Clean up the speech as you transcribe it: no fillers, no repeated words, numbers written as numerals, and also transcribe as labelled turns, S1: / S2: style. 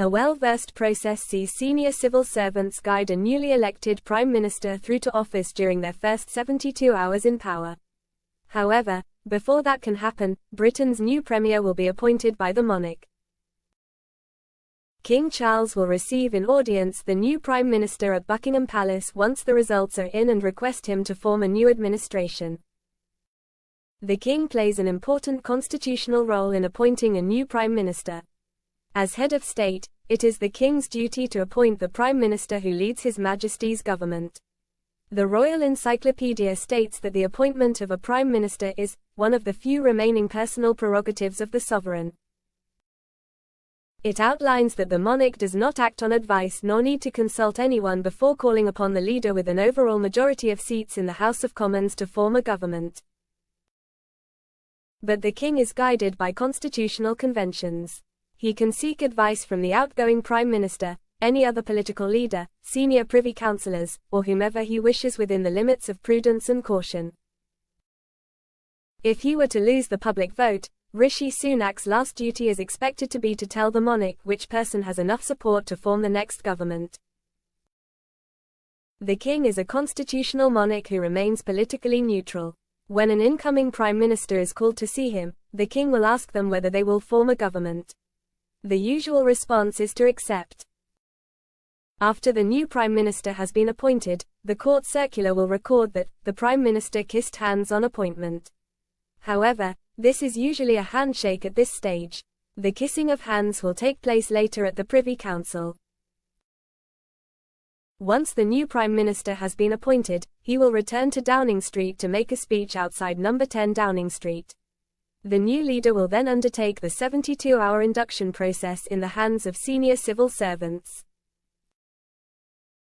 S1: A well-versed process sees senior civil servants guide a newly elected Prime Minister through to office during their first 72 hours in power. However, before that can happen, Britain's new Premier will be appointed by the monarch. King Charles will receive in audience the new Prime Minister at Buckingham Palace once the results are in and request him to form a new administration. The King plays an important constitutional role in appointing a new Prime Minister. As head of state, it is the King's duty to appoint the Prime Minister who leads His Majesty's government. The Royal Encyclopedia states that the appointment of a Prime Minister is one of the few remaining personal prerogatives of the sovereign. It outlines that the monarch does not act on advice nor need to consult anyone before calling upon the leader with an overall majority of seats in the House of Commons to form a government. But the King is guided by constitutional conventions. He can seek advice from the outgoing Prime Minister, any other political leader, senior privy councillors, or whomever he wishes within the limits of prudence and caution. If he were to lose the public vote, Rishi Sunak's last duty is expected to be to tell the monarch which person has enough support to form the next government. The King is a constitutional monarch who remains politically neutral. When an incoming Prime Minister is called to see him, the King will ask them whether they will form a government. The usual response is to accept. After the new Prime Minister has been appointed, the court circular will record that the Prime Minister kissed hands on appointment. However, this is usually a handshake at this stage. The kissing of hands will take place later at the Privy Council. Once the new Prime Minister has been appointed, he will return to Downing Street to make a speech outside number 10 Downing Street. The new leader will then undertake the 72-hour induction process in the hands of senior civil servants.